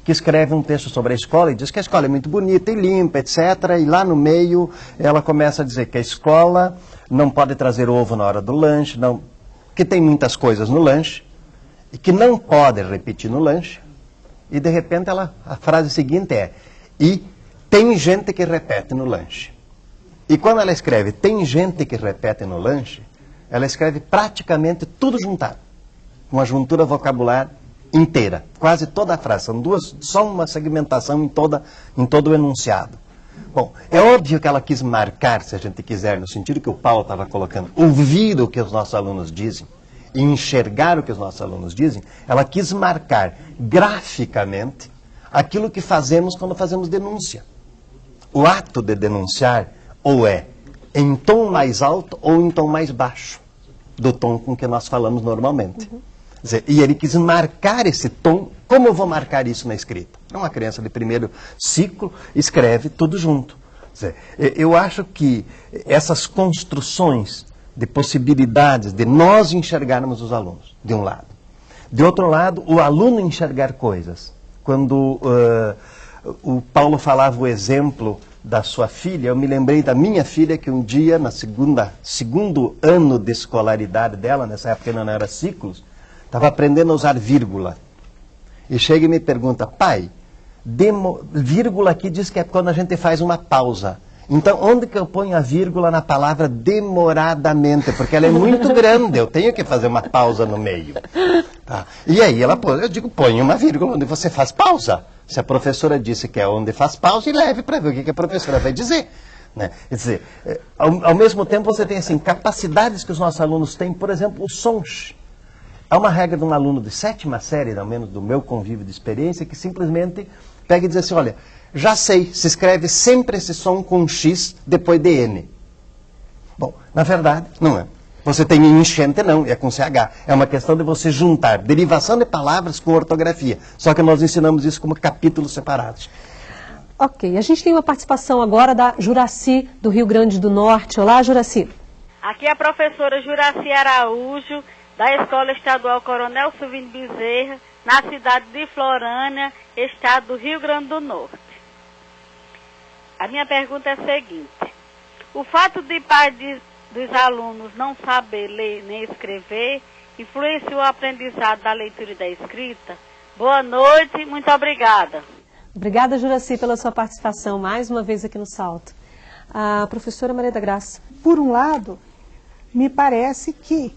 que escreve um texto sobre a escola e diz que a escola é muito bonita e limpa, etc. E lá no meio ela começa a dizer que a escola não pode trazer ovo na hora do lanche, que tem muitas coisas no lanche, e que não pode repetir no lanche, e de repente a frase seguinte é: e tem gente que repete no lanche. E quando ela escreve tem gente que repete no lanche, ela escreve praticamente tudo juntado, uma juntura vocabular inteira, quase toda a frase, são duas, só uma segmentação em todo o enunciado. Bom, é óbvio que ela quis marcar, se a gente quiser, no sentido que o Paulo estava colocando, ouvir o que os nossos alunos dizem e enxergar o que os nossos alunos dizem, ela quis marcar graficamente aquilo que fazemos quando fazemos denúncia. O ato de denunciar ou é em tom mais alto ou em tom mais baixo do tom com que nós falamos normalmente. Quer dizer, e ele quis marcar esse tom. Como eu vou marcar isso na escrita? Uma criança de primeiro ciclo escreve tudo junto. Quer dizer, eu acho que essas construções de possibilidades de nós enxergarmos os alunos, de um lado. De outro lado, o aluno enxergar coisas. Quando o Paulo falava o exemplo da sua filha, eu me lembrei da minha filha que um dia, no segundo ano de escolaridade dela, nessa época ainda não era ciclos, estava aprendendo a usar vírgula. E chega e me pergunta: pai, vírgula aqui diz que é quando a gente faz uma pausa. Então, onde que eu ponho a vírgula na palavra demoradamente? Porque ela é muito grande, eu tenho que fazer uma pausa no meio. Tá? E aí eu digo, põe uma vírgula onde você faz pausa. Se a professora disse que é onde faz pausa, leve para ver o que a professora vai dizer. Né? Quer dizer, ao mesmo tempo você tem assim, capacidades que os nossos alunos têm, por exemplo, os sons. Há uma regra de um aluno de 7ª série, ao menos do meu convívio de experiência, que simplesmente pega e diz assim: olha, já sei, se escreve sempre esse som com X depois de N. Bom, na verdade, não é. Você tem enchente, não, é com CH. É uma questão de você juntar derivação de palavras com ortografia. Só que nós ensinamos isso como capítulos separados. Ok, a gente tem uma participação agora da Juraci, do Rio Grande do Norte. Olá, Juraci. Aqui é a professora Juraci Araújo, da Escola Estadual Coronel Silvino Bezerra, na cidade de Florânia, estado do Rio Grande do Norte. A minha pergunta é a seguinte: o fato de pais dos alunos não saber ler nem escrever influenciou o aprendizado da leitura e da escrita? Boa noite, muito obrigada. Obrigada, Juraci, pela sua participação mais uma vez aqui no Salto. A professora Maria da Graça. Por um lado, me parece que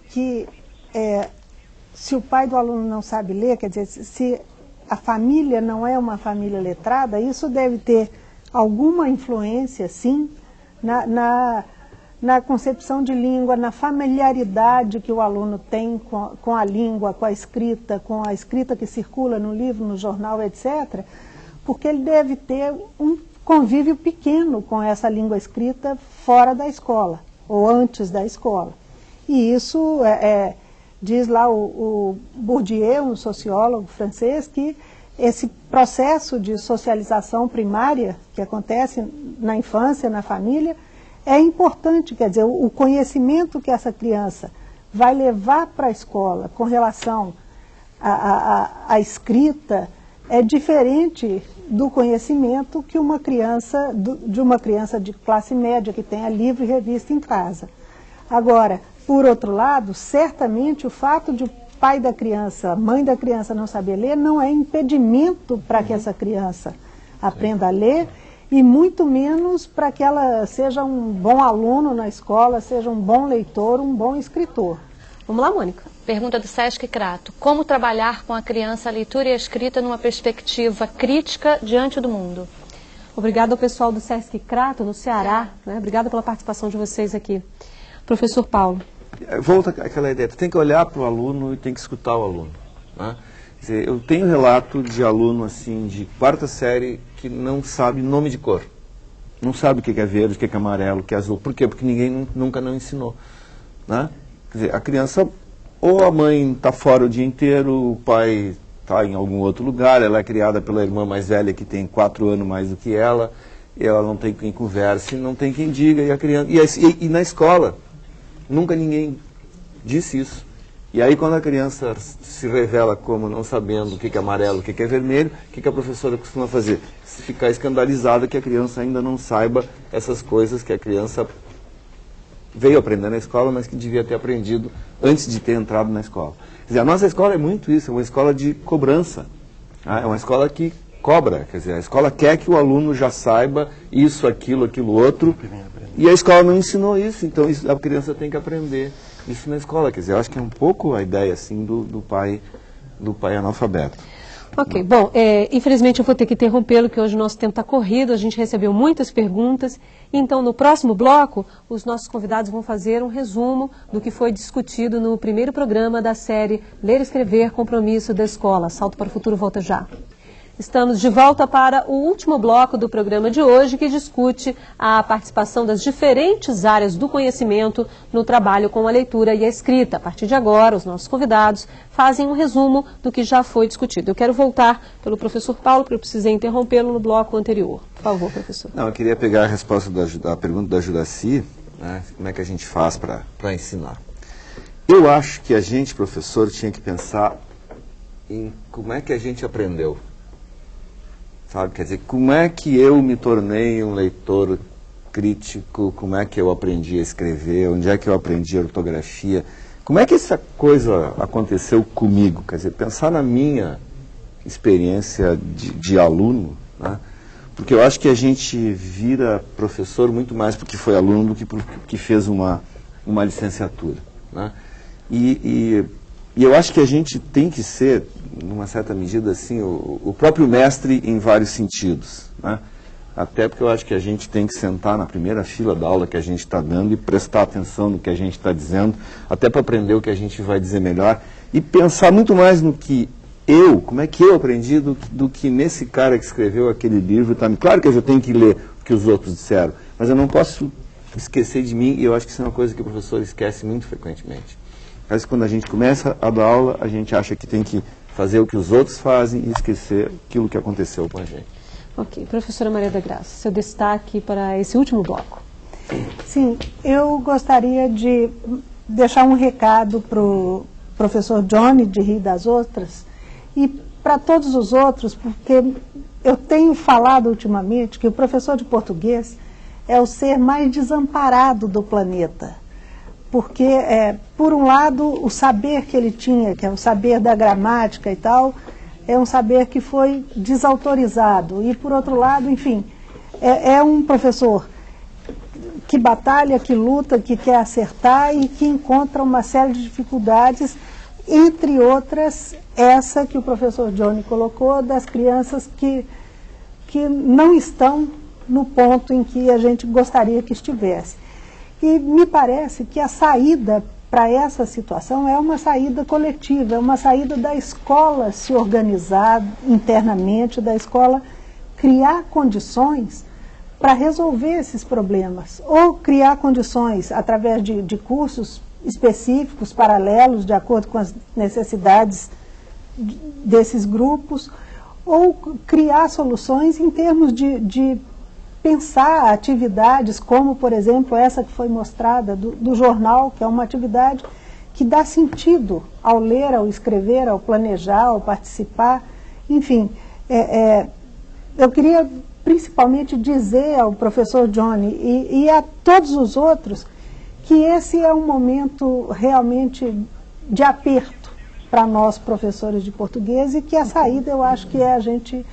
se o pai do aluno não sabe ler, quer dizer, se a família não é uma família letrada, isso deve ter alguma influência, sim, na concepção de língua, na familiaridade que o aluno tem com a língua, com a escrita que circula no livro, no jornal, etc., porque ele deve ter um convívio pequeno com essa língua escrita fora da escola, ou antes da escola. E isso diz lá o Bourdieu, um sociólogo francês, que esse processo de socialização primária que acontece na infância, na família, é importante. Quer dizer, o conhecimento que essa criança vai levar para a escola com relação à escrita é diferente do conhecimento que de uma criança de classe média que tenha livro e revista em casa. Agora, por outro lado, certamente o fato de o pai da criança, a mãe da criança não saber ler, não é impedimento para que essa criança aprenda a ler, e muito menos para que ela seja um bom aluno na escola, seja um bom leitor, um bom escritor. Vamos lá, Mônica. Pergunta do Sesc Crato: como trabalhar com a criança a leitura e a escrita numa perspectiva crítica diante do mundo? Obrigada ao pessoal do Sesc Crato, no Ceará. Né? Obrigada pela participação de vocês aqui. Professor Paulo. Volta àquela ideia, tu tem que olhar para o aluno e tem que escutar o aluno. Né? Quer dizer, eu tenho relato de aluno assim, de 4ª série que não sabe nome de cor. Não sabe o que é verde, o que é amarelo, o que é azul. Por quê? Porque ninguém nunca não ensinou. Né? Quer dizer, a criança, ou a mãe está fora o dia inteiro, o pai está em algum outro lugar, ela é criada pela irmã mais velha que tem 4 anos mais do que ela não tem quem converse, não tem quem diga, e a criança. E na escola, nunca ninguém disse isso. E aí quando a criança se revela como não sabendo o que é amarelo, o que é vermelho, o que a professora costuma fazer? Ficar escandalizada que a criança ainda não saiba essas coisas que a criança veio aprender na escola, mas que devia ter aprendido antes de ter entrado na escola. Quer dizer, a nossa escola é muito isso, é uma escola de cobrança. É uma escola que cobra, quer dizer, a escola quer que o aluno já saiba isso, aquilo, aquilo outro, e a escola não ensinou isso, então a criança tem que aprender isso na escola. Quer dizer, eu acho que é um pouco a ideia assim do pai analfabeto. Ok, bom, infelizmente eu vou ter que interrompê-lo, que hoje o nosso tempo está corrido, a gente recebeu muitas perguntas, então no próximo bloco os nossos convidados vão fazer um resumo do que foi discutido no primeiro programa da série Ler e Escrever, Compromisso da Escola. Salto para o Futuro volta já. Estamos de volta para o último bloco do programa de hoje, que discute a participação das diferentes áreas do conhecimento no trabalho com a leitura e a escrita. A partir de agora, os nossos convidados fazem um resumo do que já foi discutido. Eu quero voltar pelo professor Paulo, porque eu precisei interrompê-lo no bloco anterior. Por favor, professor. Não, eu queria pegar a resposta da pergunta da Juraci, né, como é que a gente faz para ensinar. Eu acho que a gente, professor, tinha que pensar em como é que a gente aprendeu. Sabe? Quer dizer, como é que eu me tornei um leitor crítico, como é que eu aprendi a escrever, onde é que eu aprendi a ortografia, como é que essa coisa aconteceu comigo? Quer dizer, pensar na minha experiência de aluno, né? Porque eu acho que a gente vira professor muito mais porque foi aluno do que porque fez uma licenciatura, né? E eu acho que a gente tem que ser, numa certa medida, assim, o próprio mestre em vários sentidos, né? Até porque eu acho que a gente tem que sentar na primeira fila da aula que a gente está dando e prestar atenção no que a gente está dizendo, até para aprender o que a gente vai dizer melhor e pensar muito mais no que como é que eu aprendi do que nesse cara que escreveu aquele livro. Tá? Claro que eu já tenho que ler o que os outros disseram, mas eu não posso esquecer de mim, e eu acho que isso é uma coisa que o professor esquece muito frequentemente. Mas quando a gente começa a dar aula, a gente acha que tem que fazer o que os outros fazem e esquecer aquilo que aconteceu com a gente. Ok. Professora Maria da Graça, seu destaque para esse último bloco. Sim, eu gostaria de deixar um recado para o professor Johnny de Rio das Ostras e para todos os outros, porque eu tenho falado ultimamente que o professor de português é o ser mais desamparado do planeta. Porque, por um lado, o saber que ele tinha, que é o saber da gramática e tal, é um saber que foi desautorizado. E, por outro lado, enfim, é um professor que batalha, que luta, que quer acertar e que encontra uma série de dificuldades, entre outras, essa que o professor Johnny colocou, das crianças que não estão no ponto em que a gente gostaria que estivesse. E me parece que a saída para essa situação é uma saída coletiva, é uma saída da escola se organizar internamente, da escola criar condições para resolver esses problemas, ou criar condições através de cursos específicos, paralelos, de acordo com as necessidades desses grupos, ou criar soluções em termos de pensar atividades como, por exemplo, essa que foi mostrada do jornal, que é uma atividade que dá sentido ao ler, ao escrever, ao planejar, ao participar. Enfim, eu queria principalmente dizer ao professor Johnny e a todos os outros que esse é um momento realmente de aperto para nós, professores de português, e que a saída, eu acho que é a gente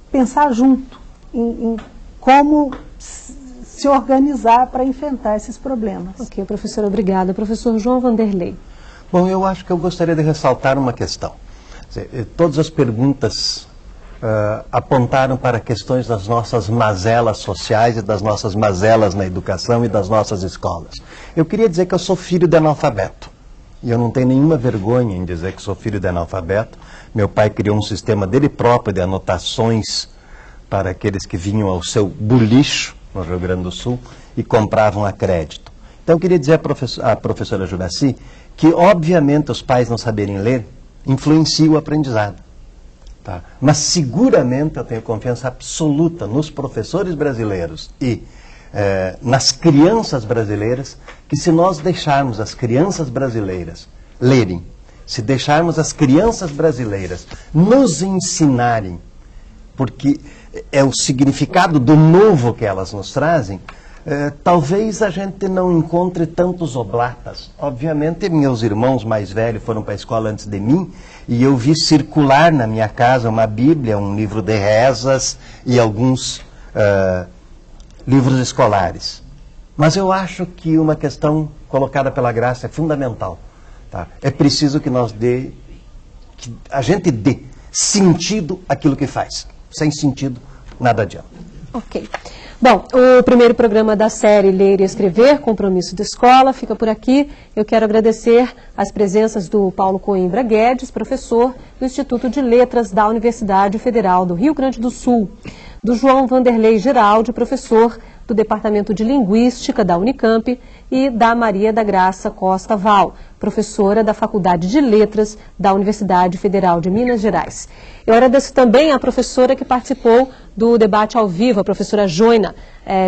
pensar junto em como se organizar para enfrentar esses problemas. Ok, professora, obrigada. Professor João Vanderlei. Bom, eu acho que eu gostaria de ressaltar uma questão. Todas as perguntas apontaram para questões das nossas mazelas sociais e das nossas mazelas na educação e das nossas escolas. Eu queria dizer que eu sou filho de analfabeto. E eu não tenho nenhuma vergonha em dizer que sou filho de analfabeto. Meu pai criou um sistema dele próprio de anotações para aqueles que vinham ao seu bulicho, no Rio Grande do Sul, e compravam a crédito. Então eu queria dizer à professora Juraci que, obviamente, os pais não saberem ler influencia o aprendizado. Tá? Mas seguramente eu tenho confiança absoluta nos professores brasileiros e nas crianças brasileiras, que se nós deixarmos as crianças brasileiras lerem, se deixarmos as crianças brasileiras nos ensinarem, porque é o significado do novo que elas nos trazem, Talvez a gente não encontre tantos oblatas. Obviamente, meus irmãos mais velhos foram para a escola antes de mim, e eu vi circular na minha casa uma Bíblia, um livro de rezas e alguns livros escolares. Mas eu acho que uma questão colocada pela graça é fundamental. Tá? É preciso que que a gente dê sentido àquilo que faz. Sem sentido, nada adianta. Ok. Bom, o primeiro programa da série Ler e Escrever, Compromisso de Escola, fica por aqui. Eu quero agradecer as presenças do Paulo Coimbra Guedes, professor do Instituto de Letras da Universidade Federal do Rio Grande do Sul, do João Vanderlei Giraldi, professor do Departamento de Linguística da Unicamp, e da Maria da Graça Costa Val, professora da Faculdade de Letras da Universidade Federal de Minas Gerais. Eu agradeço também à professora que participou do debate ao vivo, a professora Joina,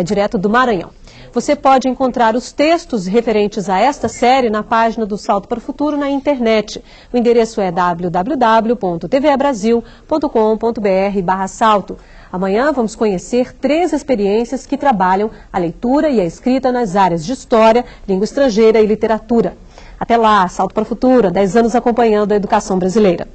direto do Maranhão. Você pode encontrar os textos referentes a esta série na página do Salto para o Futuro na internet. O endereço é www.tvabrasil.com.br/salto. Amanhã vamos conhecer 3 experiências que trabalham a leitura e a escrita nas áreas de História, Língua Estrangeira e Literatura. Até lá, Salto para o Futuro, 10 anos acompanhando a educação brasileira.